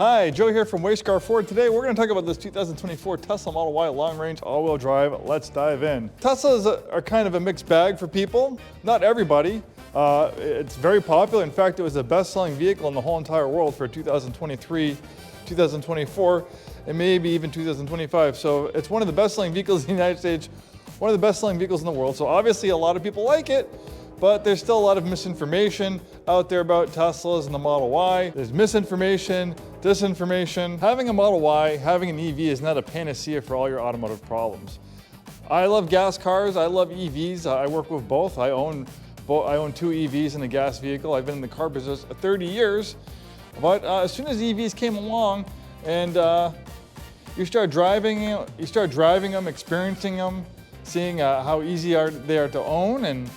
Hi, Joe here from Scarff Ford. Today we're going to talk about this 2024 Tesla Model Y long-range all-wheel drive. Let's dive in. Teslas are kind of a mixed bag for people. Not everybody. It's very popular. In fact, it was the best-selling vehicle in the whole entire world for 2023, 2024, and maybe even 2025. So it's one of the best-selling vehicles in the United States, one of the best-selling vehicles in the world. So obviously a lot of people like it, but there's still a lot of misinformation out there about Teslas and the Model Y. There's misinformation, disinformation. Having a Model Y, having an EV is not a panacea for all your automotive problems. I love gas cars, I love EVs, I work with both. I own two EVs and a gas vehicle. I've been in the car business 30 years. But as soon as EVs came along and you start driving them, experiencing them, seeing how easy they are to own and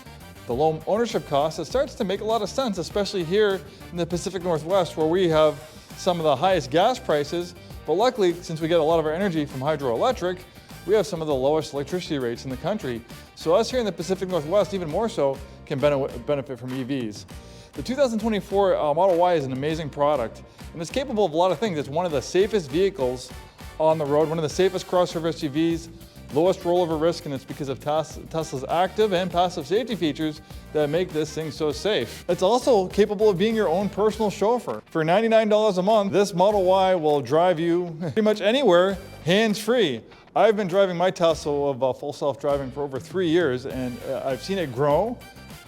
the low ownership costs, it starts to make a lot of sense, especially here in the Pacific Northwest where we have some of the highest gas prices. But luckily, since we get a lot of our energy from hydroelectric, we have some of the lowest electricity rates in the country. So us here in the Pacific Northwest, even more so, can benefit from EVs. The 2024 Model Y is an amazing product, and it's capable of a lot of things. It's one of the safest vehicles on the road, one of the safest crossover SUVs, lowest rollover risk, and it's because of Tesla's active and passive safety features that make this thing so safe. It's also capable of being your own personal chauffeur. For $99 a month, this Model Y will drive you pretty much anywhere, hands-free. I've been driving my Tesla of full self-driving for over 3 years, and I've seen it grow.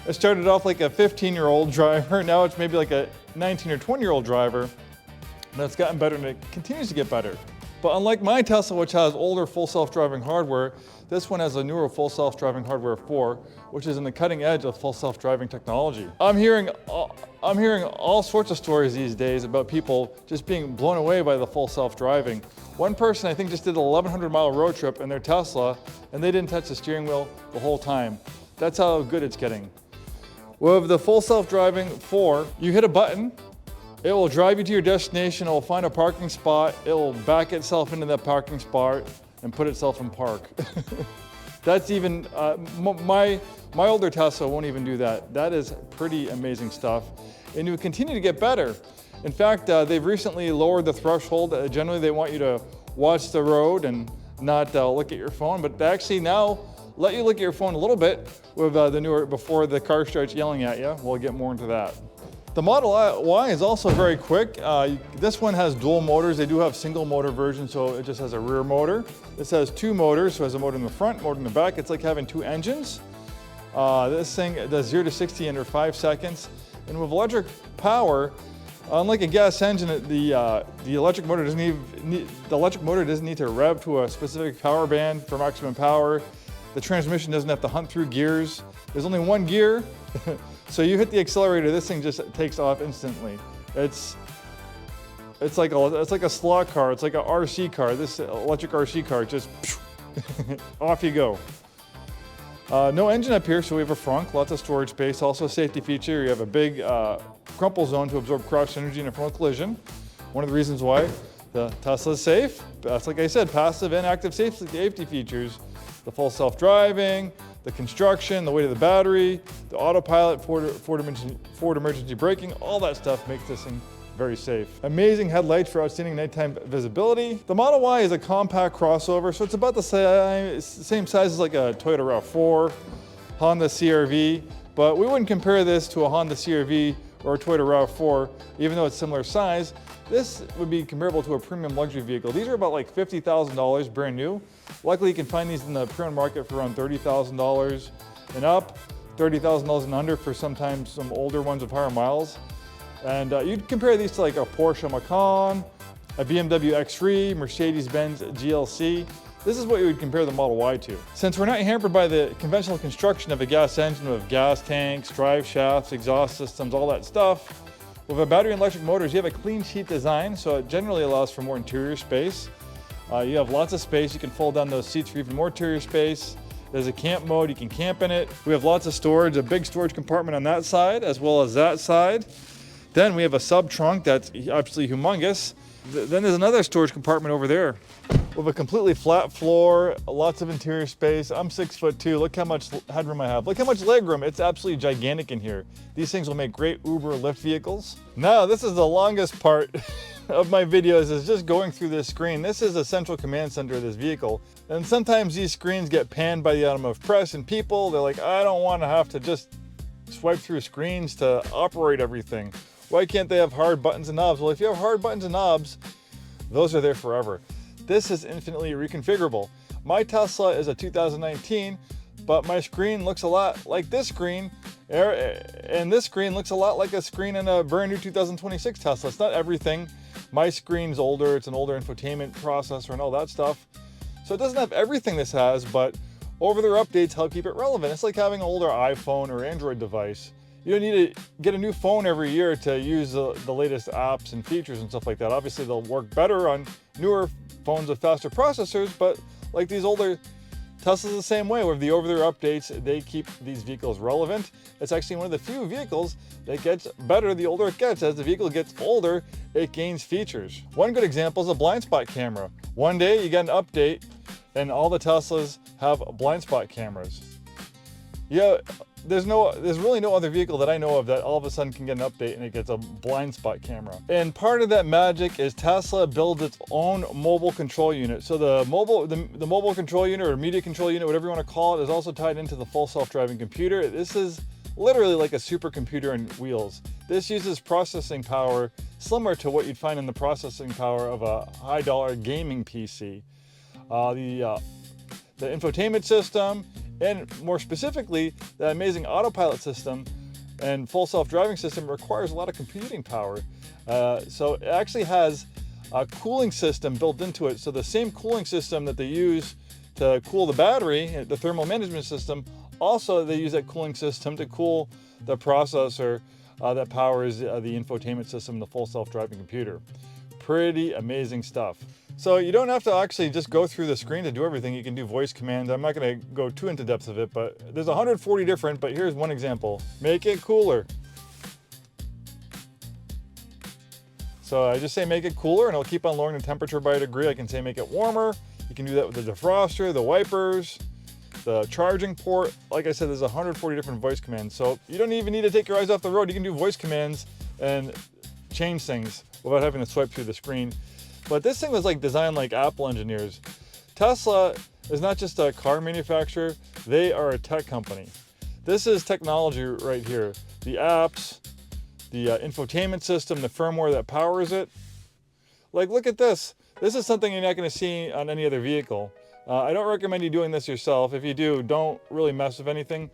It started off like a 15-year-old driver, now it's maybe like a 19 or 20-year-old driver, and it's gotten better and it continues to get better. But unlike my Tesla, which has older full self-driving hardware, this one has a newer full self-driving hardware 4, which is in the cutting edge of full self-driving technology. I'm hearing all sorts of stories these days about people just being blown away by the full self-driving. One person I think just did a 1,100-mile road trip in their Tesla, and they didn't touch the steering wheel the whole time. That's how good it's getting. With the full self-driving 4, you hit a button, it will drive you to your destination, it will find a parking spot, it will back itself into that parking spot and put itself in park. That's even, my older Tesla won't even do that. That is pretty amazing stuff. And it will continue to get better. In fact, they've recently lowered the threshold. Generally, they want you to watch the road and not look at your phone, but they actually now let you look at your phone a little bit with the newer, before the car starts yelling at you. We'll get more into that. The Model Y is also very quick. This one has dual motors. They do have single motor versions, so it just has a rear motor. This has 2 motors, so it has a motor in the front, motor in the back. It's like having 2 engines. This thing does 0 to 60 under 5 seconds. And with electric power, unlike a gas engine, the electric motor doesn't need to rev to a specific power band for maximum power. The transmission doesn't have to hunt through gears. There's only one gear. So you hit the accelerator, this thing just takes off instantly. It's like a slot car, it's like a RC car. This electric RC car, just off you go. No engine up here, so we have a frunk, lots of storage space. Also a safety feature, you have a big crumple zone to absorb crash energy in a frontal collision. One of the reasons why the Tesla is safe. That's, like I said, passive and active safety features. The full self-driving, the construction, the weight of the battery, the autopilot, forward emergency braking, all that stuff makes this thing very safe. Amazing headlights for outstanding nighttime visibility. The Model Y is a compact crossover, so it's about the same size as like a Toyota RAV4, Honda CR-V, but we wouldn't compare this to a Honda CR-V or a Toyota RAV4, even though it's similar size. This would be comparable to a premium luxury vehicle. These are about like $50,000 brand new. Luckily, you can find these in the pre-owned market for around $30,000 and up, $30,000 and under for sometimes some older ones with higher miles. And you'd compare these to like a Porsche Macan, a BMW X3, Mercedes-Benz GLC. This is what you would compare the Model Y to. Since we're not hampered by the conventional construction of a gas engine with gas tanks, drive shafts, exhaust systems, all that stuff, with a battery and electric motors, you have a clean sheet design, so it generally allows for more interior space. You have lots of space. You can fold down those seats for even more interior space. There's a camp mode, you can camp in it. We have lots of storage, a big storage compartment on that side as well as that side. Then we have a sub trunk that's absolutely humongous. Then there's another storage compartment over there with a completely flat floor, lots of interior space. I'm 6'2". Look how much headroom I have. Look how much legroom. It's absolutely gigantic in here. These things will make great Uber or Lyft vehicles. Now, this is the longest part of my videos is just going through this screen. This is a central command center of this vehicle. And sometimes these screens get panned by the automotive press and people, they're like, I don't want to have to just swipe through screens to operate everything. Why can't they have hard buttons and knobs? Well, if you have hard buttons and knobs, those are there forever. This is infinitely reconfigurable. My Tesla is a 2019, but my screen looks a lot like this screen, and this screen looks a lot like a screen in a brand new 2026 Tesla. It's not everything. My screen's older, it's an older infotainment processor and all that stuff. So it doesn't have everything this has, but over-the-air updates help keep it relevant. It's like having an older iPhone or Android device. You don't need to get a new phone every year to use the latest apps and features and stuff like that. Obviously, they'll work better on newer phones with faster processors, but like these older Tesla's the same way. With the over-the-air updates, they keep these vehicles relevant. It's actually one of the few vehicles that gets better the older it gets. As the vehicle gets older, it gains features. One good example is a blind spot camera. One day you get an update and all the Teslas have blind spot cameras. Yeah, there's really no other vehicle that I know of that all of a sudden can get an update and it gets a blind spot camera. And part of that magic is Tesla builds its own mobile control unit. So the mobile control unit or media control unit, whatever you want to call it, is also tied into the full self-driving computer. This is literally like a supercomputer on wheels. This uses processing power similar to what you'd find in the processing power of a high-dollar gaming PC. The infotainment system, and more specifically, the amazing autopilot system and full self-driving system requires a lot of computing power. So it actually has a cooling system built into it. So the same cooling system that they use to cool the battery, the thermal management system, also they use that cooling system to cool the processor that powers the infotainment system, the full self-driving computer. Pretty amazing stuff. So you don't have to actually just go through the screen to do everything. You can do voice commands. I'm not going to go too into depth of it, but there's 140 different, but here's one example. Make it cooler. So I just say make it cooler and it'll keep on lowering the temperature by a degree. I can say make it warmer. You can do that with the defroster, the wipers, the charging port. Like I said, there's 140 different voice commands. So you don't even need to take your eyes off the road. You can do voice commands and change things without having to swipe through the screen. But this thing was like designed like Apple engineers. Tesla is not just a car manufacturer, they are a tech company. This is technology right here. The apps, the infotainment system, the firmware that powers it. Like, look at this. This is something you're not going to see on any other vehicle. I don't recommend you doing this yourself. If you do, don't really mess with anything.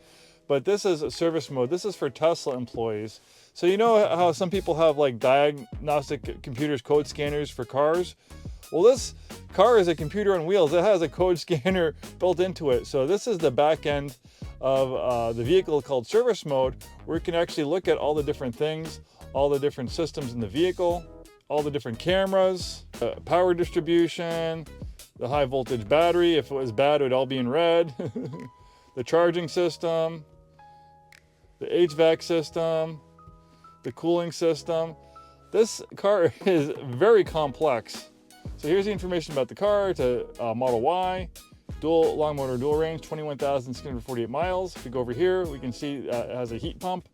But this is a service mode. This is for Tesla employees. So you know how some people have like diagnostic computers, code scanners for cars? Well, this car is a computer on wheels. It has a code scanner built into it. So this is the back end of the vehicle called service mode, where you can actually look at all the different things, all the different systems in the vehicle, all the different cameras, power distribution, the high voltage battery. If it was bad, it would all be in red. The charging system, the HVAC system, the cooling system. This car is very complex. So here's the information about the car. To Model Y, dual long motor, dual range, 21,648 miles. If we go over here, we can see it has a heat pump.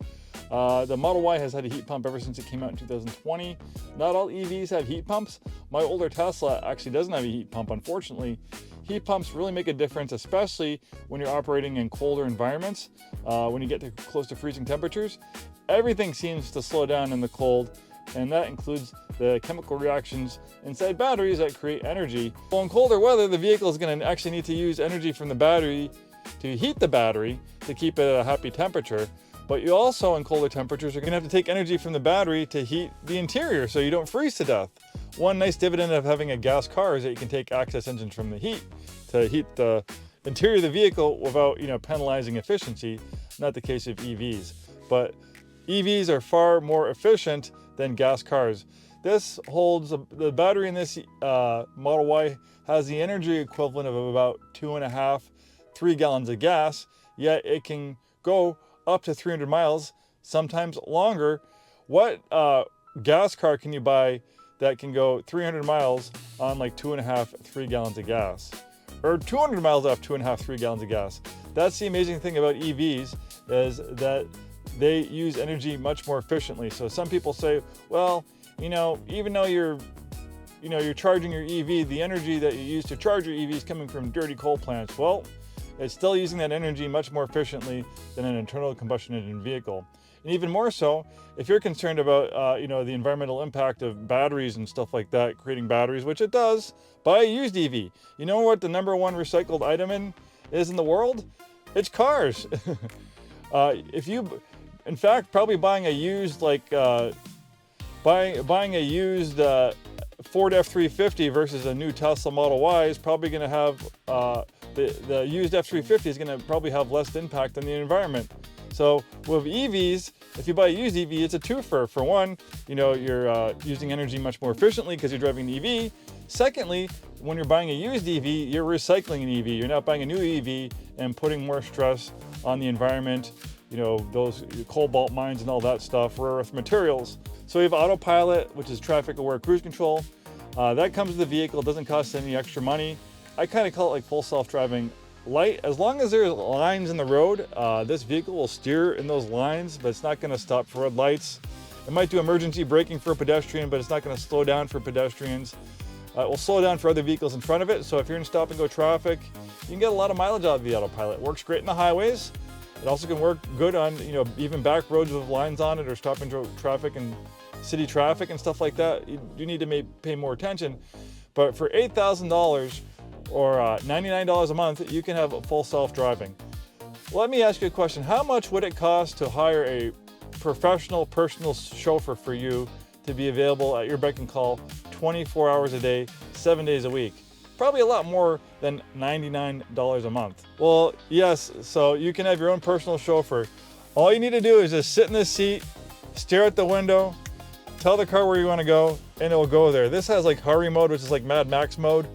The Model Y has had a heat pump ever since it came out in 2020. Not all EVs have heat pumps. My older Tesla actually doesn't have a heat pump, unfortunately. Heat pumps really make a difference, especially when you're operating in colder environments. When you get to close to freezing temperatures, everything seems to slow down in the cold, and that includes the chemical reactions inside batteries that create energy. Well, in colder weather, the vehicle is going to actually need to use energy from the battery to heat the battery to keep it at a happy temperature. But you also, in colder temperatures, are going to have to take energy from the battery to heat the interior so you don't freeze to death. One nice dividend of having a gas car is that you can take access engines from the heat to heat the interior of the vehicle without, penalizing efficiency. Not the case of EVs. But EVs are far more efficient than gas cars. This holds, the battery in this Model Y has the energy equivalent of about 2.5, 3 gallons of gas, yet it can go up to 300 miles, sometimes longer. What gas car can you buy that can go 300 miles on like 2.5, 3 gallons of gas? Or 200 miles off 2.5, 3 gallons of gas? That's the amazing thing about EVs, is that they use energy much more efficiently. So some people say, well, even though you're charging your EV, the energy that you use to charge your EV is coming from dirty coal plants. Well, it's still using that energy much more efficiently than an internal combustion engine vehicle. And even more so, if you're concerned about the environmental impact of batteries and stuff like that, creating batteries, which it does, buy a used EV. You know what the number one recycled item is in the world? It's cars. In fact, probably buying a used buying a used Ford F-350 versus a new Tesla Model Y is probably going to have the used F-350 is going to probably have less impact on the environment. So with EVs, if you buy a used EV, it's a twofer. For one, you're using energy much more efficiently because you're driving an EV. Secondly, when you're buying a used EV, you're recycling an EV. You're not buying a new EV and putting more stress on the environment, those cobalt mines and all that stuff, rare earth materials. So we have Autopilot, which is traffic-aware cruise control. That comes with the vehicle, it doesn't cost any extra money. I kind of call it like full self-driving light. As long as there's lines in the road, this vehicle will steer in those lines, but it's not going to stop for red lights. It might do emergency braking for a pedestrian, but it's not going to slow down for pedestrians. It will slow down for other vehicles in front of it. So if you're in stop and go traffic, you can get a lot of mileage out of the Autopilot. It works great in the highways. It also can work good on, even back roads with lines on it or stopping traffic and city traffic and stuff like that. You do need to pay more attention. But for $8,000 or $99 a month, you can have full self-driving. Let me ask you a question. How much would it cost to hire a professional personal chauffeur for you to be available at your beck and call 24 hours a day, 7 days a week? Probably a lot more than $99 a month. Well, yes, so you can have your own personal chauffeur. All you need to do is just sit in this seat, stare at the window, tell the car where you want to go, and it will go there. This has like hurry mode, which is like Mad Max mode.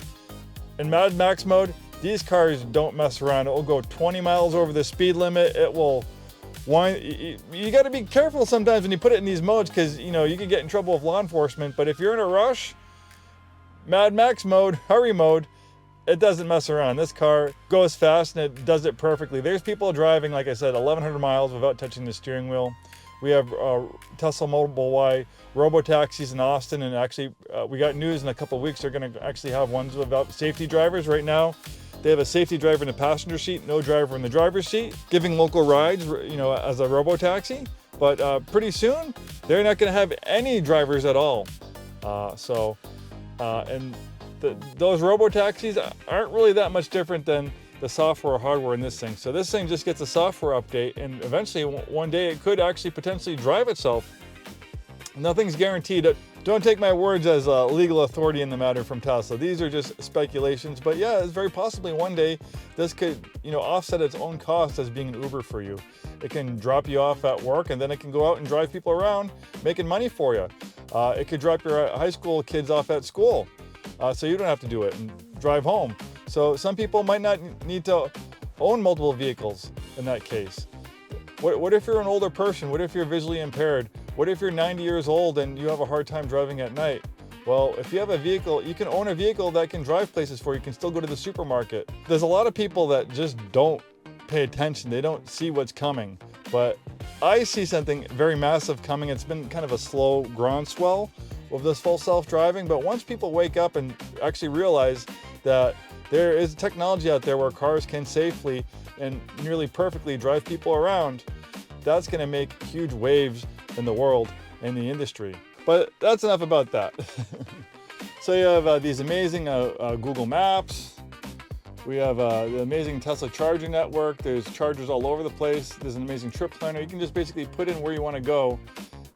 In Mad Max mode, these cars don't mess around. It will go 20 miles over the speed limit. It will whine. You got to be careful sometimes when you put it in these modes because, you can get in trouble with law enforcement. But if you're in a rush, Mad Max mode, hurry mode, it doesn't mess around. This car goes fast and it does it perfectly. There's people driving, like I said, 1,100 miles without touching the steering wheel. We have Tesla Model Y Robo-taxis in Austin, and actually we got news in a couple of weeks they're going to actually have ones without safety drivers. Right now, they have a safety driver in the passenger seat, no driver in the driver's seat, giving local rides, as a robo-taxi. But pretty soon, they're not going to have any drivers at all. Those robo-taxis aren't really that much different than the software or hardware in this thing. So this thing just gets a software update, and eventually one day it could actually potentially drive itself. Nothing's guaranteed. Don't take my words as a legal authority in the matter from Tesla. These are just speculations, but yeah, it's very possibly one day this could, offset its own cost as being an Uber for you. It can drop you off at work, and then it can go out and drive people around, making money for you. It could drop your high school kids off at school, so you don't have to do it, and drive home. So some people might not need to own multiple vehicles in that case. What if you're an older person? What if you're visually impaired? What if you're 90 years old and you have a hard time driving at night? Well, if you have a vehicle, you can own a vehicle that can drive places for you. You can still go to the supermarket. There's a lot of people that just don't pay attention. They don't see what's coming. But I see something very massive coming. It's been kind of a slow groundswell with this full self-driving. But once people wake up and actually realize that there is technology out there where cars can safely and nearly perfectly drive people around, that's going to make huge waves in the world and the industry. But that's enough about that. So you have these amazing Google Maps. We have the amazing Tesla charging network. There's chargers all over the place. There's an amazing trip planner. You can just basically put in where you want to go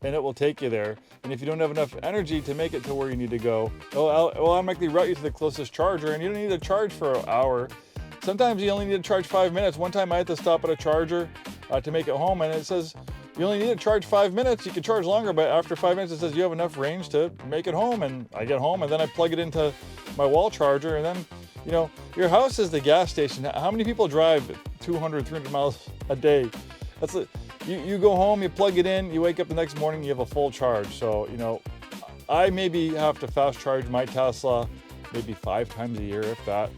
and it will take you there. And if you don't have enough energy to make it to where you need to go, it will automatically route you to the closest charger, and you don't need to charge for an hour. Sometimes you only need to charge 5 minutes. One time I had to stop at a charger to make it home, and it says you only need to charge 5 minutes. You can charge longer, but after 5 minutes it says you have enough range to make it home. And I get home and then I plug it into my wall charger, and then your house is the gas station. How many people drive 200, 300 miles a day? You go home, you plug it in, you wake up the next morning, you have a full charge. So, I maybe have to fast charge my Tesla maybe 5 times a year, if that.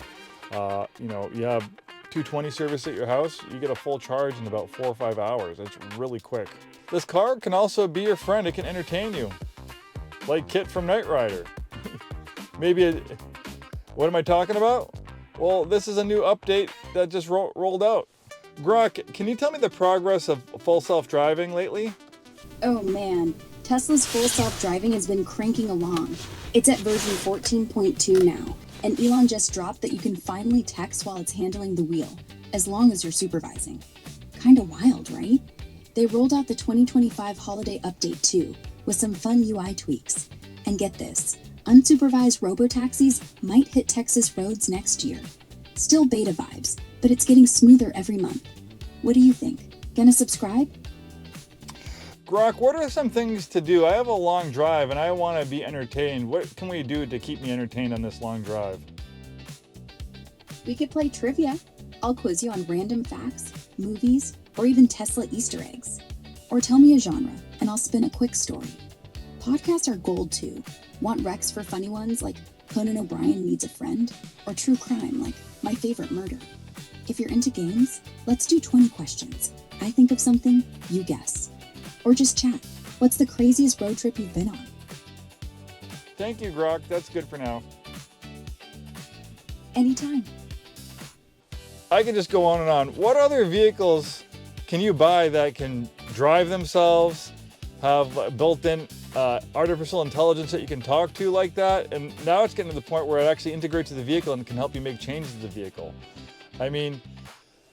You have 220 service at your house, you get a full charge in about 4 or 5 hours. It's really quick. This car can also be your friend. It can entertain you. like Kit from Knight Rider. What am I talking about? Well, this is a new update that just rolled out. Grok, can you tell me the progress of full self-driving lately? Oh man, Tesla's full self-driving has been cranking along. It's at version 14.2 now, and Elon just dropped that you can finally text while it's handling the wheel, as long as you're supervising. Kinda wild, right? They rolled out the 2025 holiday update too, with some fun UI tweaks. And get this, unsupervised robo-taxis might hit Texas roads next year. Still beta vibes, but it's getting smoother every month. What do you think? Gonna subscribe? Grok, what are some things to do? I have a long drive and I want to be entertained. What can we do to keep me entertained on this long drive? We could play trivia. I'll quiz you on random facts, movies, or even Tesla Easter eggs. Or tell me a genre, and I'll spin a quick story. Podcasts are gold too. Want recs for funny ones like Conan O'Brien Needs a Friend? Or true crime like My Favorite Murder? If you're into games, let's do 20 questions. I think of something, you guess. Or just chat. What's the craziest road trip you've been on? Thank you, Grok. That's good for now. Anytime. I can just go on and on. What other vehicles can you buy that can drive themselves, have built-in artificial intelligence that you can talk to like that? And now it's getting to the point where it actually integrates to the vehicle and can help you make changes to the vehicle. I mean,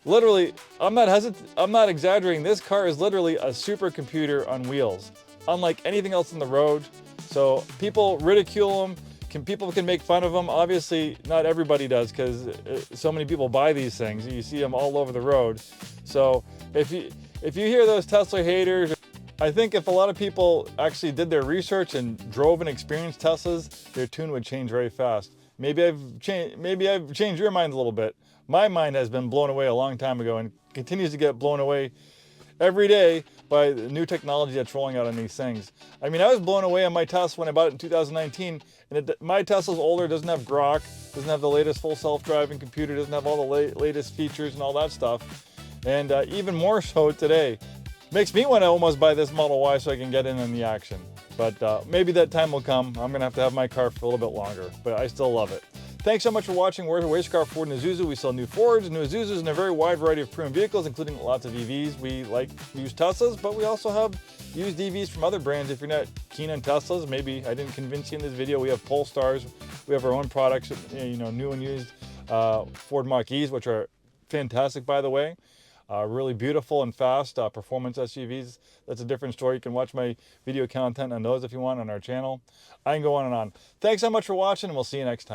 literally, I'm not exaggerating. This car is literally a supercomputer on wheels, unlike anything else on the road. So people ridicule them. People can make fun of them. Obviously, not everybody does because so many people buy these things. You see them all over the road. So if you hear those Tesla haters, I think if a lot of people actually did their research and drove and experienced Teslas, their tune would change very fast. Maybe I've changed your mind a little bit. My mind has been blown away a long time ago and continues to get blown away every day by the new technology that's rolling out on these things. I mean, I was blown away on my Tesla when I bought it in 2019, and my Tesla's older, doesn't have Grok, doesn't have the latest full self-driving computer, doesn't have all the latest features and all that stuff, and even more so today. Makes me want to almost buy this Model Y so I can get in on the action. But maybe that time will come. I'm going to have my car for a little bit longer, but I still love it. Thanks so much for watching. We're at Scarff, Ford, and Isuzu. We sell new Fords, new Isuzus, and a very wide variety of premium vehicles, including lots of EVs. We like used Teslas, but we also have used EVs from other brands. If you're not keen on Teslas, maybe I didn't convince you in this video. We have Polestars. We have our own products, new and used Ford Mach-E's, which are fantastic, by the way. Really beautiful and fast performance SUVs. That's a different story. You can watch my video content on those if you want on our channel. I can go on and on. Thanks so much for watching, and we'll see you next time.